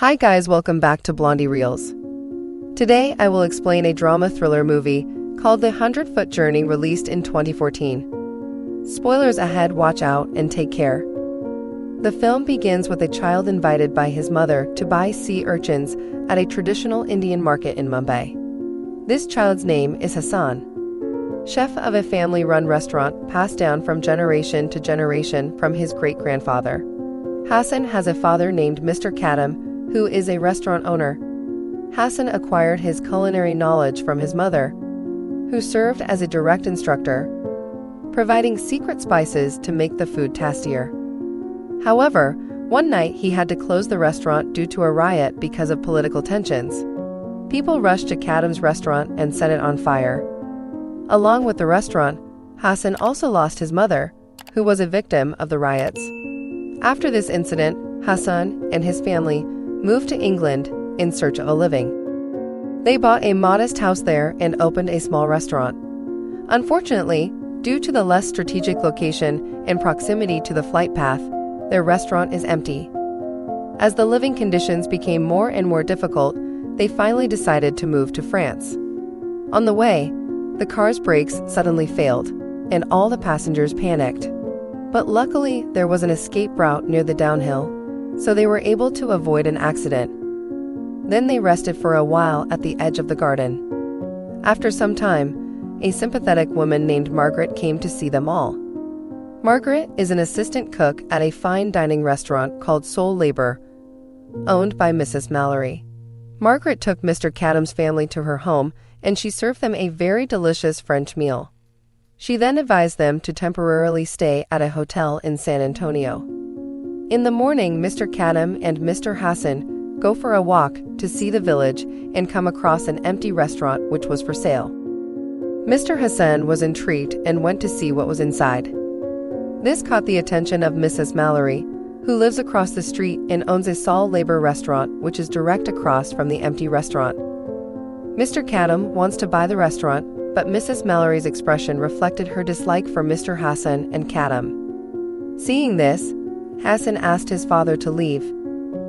Hi guys, welcome back to Blondie Reels. Today I will explain a drama thriller movie called The 100-Foot Journey, released in 2014. Spoilers ahead, watch out and take care. The film begins with a child invited by his mother to buy sea urchins at a traditional Indian market in Mumbai. This child's name is Hassan, chef of a family-run restaurant passed down from generation to generation from his great-grandfather. Hassan has a father named Mr. Kadam, who is a restaurant owner. Hassan acquired his culinary knowledge from his mother, who served as a direct instructor, providing secret spices to make the food tastier. However, one night he had to close the restaurant due to a riot because of political tensions. People rushed to Kadam's restaurant and set it on fire. Along with the restaurant, Hassan also lost his mother, who was a victim of the riots. After this incident, Hassan and his family moved to England in search of a living. They bought a modest house there and opened a small restaurant. Unfortunately, due to the less strategic location and proximity to the flight path, their restaurant is empty. As the living conditions became more and more difficult, they finally decided to move to France. On the way, the car's brakes suddenly failed, and all the passengers panicked. But luckily, there was an escape route near the downhill, so they were able to avoid an accident. Then they rested for a while at the edge of the garden. After some time, a sympathetic woman named Margaret came to see them all. Margaret is an assistant cook at a fine dining restaurant called Soul Labor, owned by Mrs. Mallory. Margaret took Mr. Kadam's family to her home, and she served them a very delicious French meal. She then advised them to temporarily stay at a hotel in San Antonio. In the morning, Mr. Kadam and Mr. Hassan go for a walk to see the village and come across an empty restaurant which was for sale. Mr. Hassan was intrigued and went to see what was inside. This caught the attention of Mrs. Mallory, who lives across the street and owns a Soul Labor restaurant which is direct across from the empty restaurant. Mr. Kadam wants to buy the restaurant, but Mrs. Mallory's expression reflected her dislike for Mr. Hassan and Kadam. Seeing this, Hassan asked his father to leave,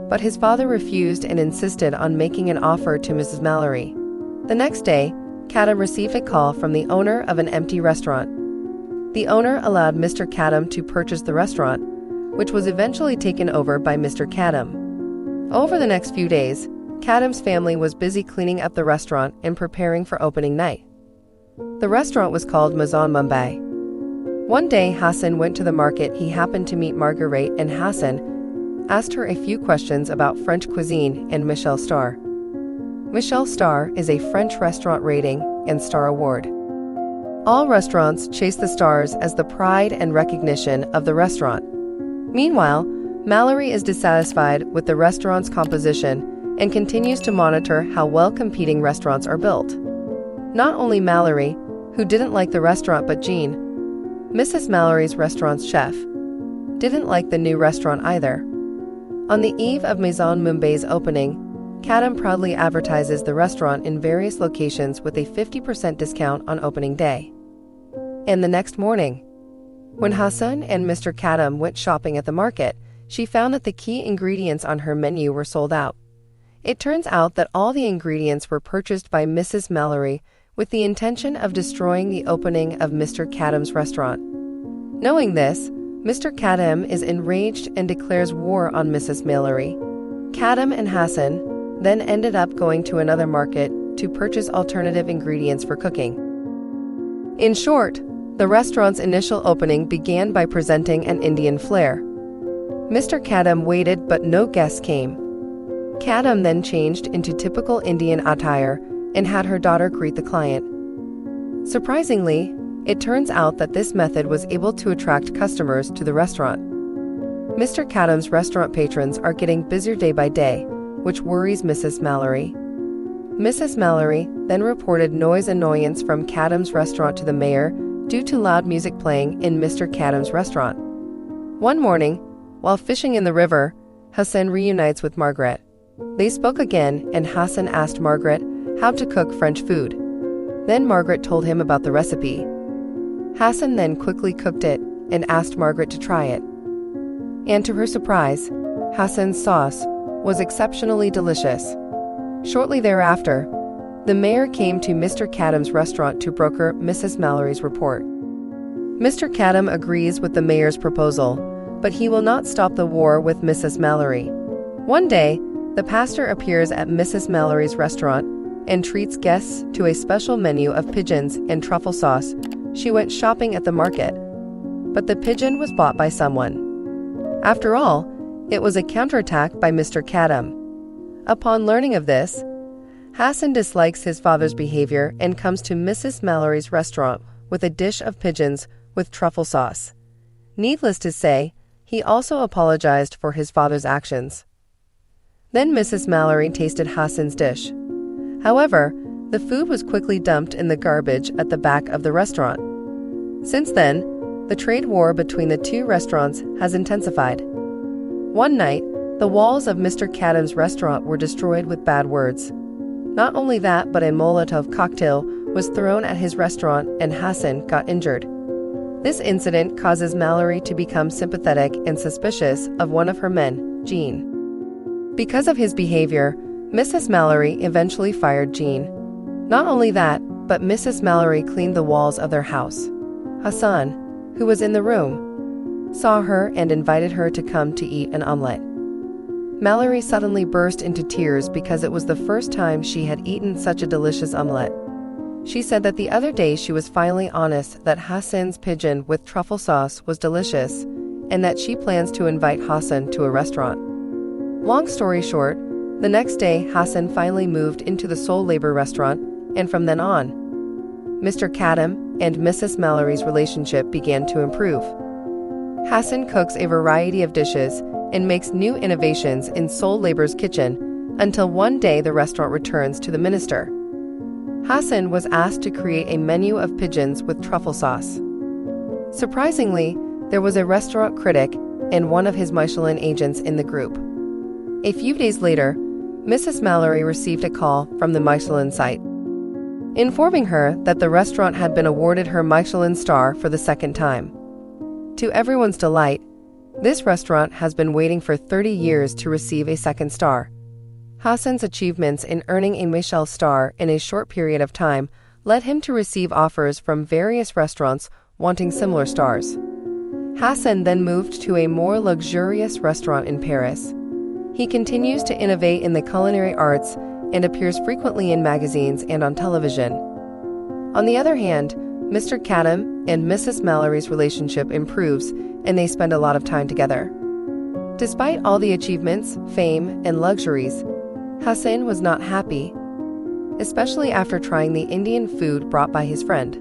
but his father refused and insisted on making an offer to Mrs. Mallory. The next day, Kadam received a call from the owner of an empty restaurant. The owner allowed Mr. Kadam to purchase the restaurant, which was eventually taken over by Mr. Kadam. Over the next few days, Kadam's family was busy cleaning up the restaurant and preparing for opening night. The restaurant was called Maison Mumbai. One day, Hassan went to the market. He happened to meet Marguerite, and Hassan asked her a few questions about French cuisine and Michelin star. Michelin star is a French restaurant rating and star award. All restaurants chase the stars as the pride and recognition of the restaurant. Meanwhile, Mallory is dissatisfied with the restaurant's composition and continues to monitor how well competing restaurants are built. Not only Mallory, who didn't like the restaurant, but Jean, Mrs. Mallory's restaurant's chef, didn't like the new restaurant either. On the eve of Maison Mumbai's opening, Kadam proudly advertises the restaurant in various locations with a 50% discount on opening day. And the next morning, when Hassan and Mr. Kadam went shopping at the market, she found that the key ingredients on her menu were sold out. It turns out that all the ingredients were purchased by Mrs. Mallory with the intention of destroying the opening of Mr. Kadam's restaurant. Knowing this, Mr. Kadam is enraged and declares war on Mrs. Mallory. Kadam and Hassan then ended up going to another market to purchase alternative ingredients for cooking. In short, the restaurant's initial opening began by presenting an Indian flair. Mr. Kadam waited, but no guests came. Kadam then changed into typical Indian attire and had her daughter greet the client. Surprisingly, it turns out that this method was able to attract customers to the restaurant. Mr. Kadam's restaurant patrons are getting busier day by day, which worries Mrs. Mallory. Mrs. Mallory then reported noise annoyance from Kadam's restaurant to the mayor due to loud music playing in Mr. Kadam's restaurant. One morning, while fishing in the river, Hassan reunites with Margaret. They spoke again, and Hassan asked Margaret how to cook French food. Then Margaret told him about the recipe. Hassan then quickly cooked it and asked Margaret to try it. And to her surprise, Hassan's sauce was exceptionally delicious. Shortly thereafter, the mayor came to Mr. Cadam's restaurant to broker Mrs. Mallory's report. Mr. Cadam agrees with the mayor's proposal, but he will not stop the war with Mrs. Mallory. One day, the pastor appears at Mrs. Mallory's restaurant and treats guests to a special menu of pigeons and truffle sauce. She went shopping at the market, but the pigeon was bought by someone. After all, it was a counterattack by Mr. Cadam. Upon learning of this, Hassan dislikes his father's behavior and comes to Mrs. Mallory's restaurant with a dish of pigeons with truffle sauce. Needless to say, he also apologized for his father's actions. Then Mrs. Mallory tasted Hassan's dish. However, the food was quickly dumped in the garbage at the back of the restaurant. Since then, the trade war between the two restaurants has intensified. One night, the walls of Mr. Cadam's restaurant were destroyed with bad words. Not only that, but a Molotov cocktail was thrown at his restaurant and Hassan got injured. This incident causes Mallory to become sympathetic and suspicious of one of her men, Jean. Because of his behavior, Mrs. Mallory eventually fired Jean. Not only that, but Mrs. Mallory cleaned the walls of their house. Hassan, who was in the room, saw her and invited her to come to eat an omelette. Mallory suddenly burst into tears because it was the first time she had eaten such a delicious omelette. She said that the other day she was finally honest that Hassan's pigeon with truffle sauce was delicious and that she plans to invite Hassan to a restaurant. Long story short, the next day Hassan finally moved into the Soul Labor restaurant, and from then on, Mr. Cadam and Mrs. Mallory's relationship began to improve. Hassan cooks a variety of dishes and makes new innovations in Soul Labor's kitchen until one day the restaurant returns to the minister. Hassan was asked to create a menu of pigeons with truffle sauce. Surprisingly, there was a restaurant critic and one of his Michelin agents in the group. A few days later, Mrs. Mallory received a call from the Michelin site, informing her that the restaurant had been awarded her Michelin star for the second time. To everyone's delight, this restaurant has been waiting for 30 years to receive a second star. Hassan's achievements in earning a Michelin star in a short period of time led him to receive offers from various restaurants wanting similar stars. Hassan then moved to a more luxurious restaurant in Paris. He continues to innovate in the culinary arts and appears frequently in magazines and on television. On the other hand, Mr. Cadam and Mrs. Mallory's relationship improves and they spend a lot of time together. Despite all the achievements, fame, and luxuries, Hassan was not happy, especially after trying the Indian food brought by his friend.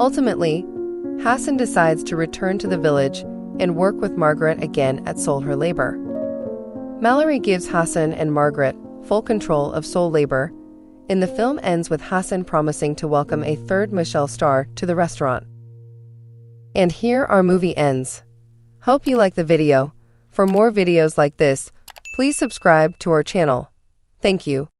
Ultimately, Hassan decides to return to the village and work with Margaret again at Soul Labor. Mallory gives Hassan and Margaret full control of Soul Labor, and the film ends with Hassan promising to welcome a third Michelin star to the restaurant. And here our movie ends. Hope you like the video. For more videos like this, please subscribe to our channel. Thank you.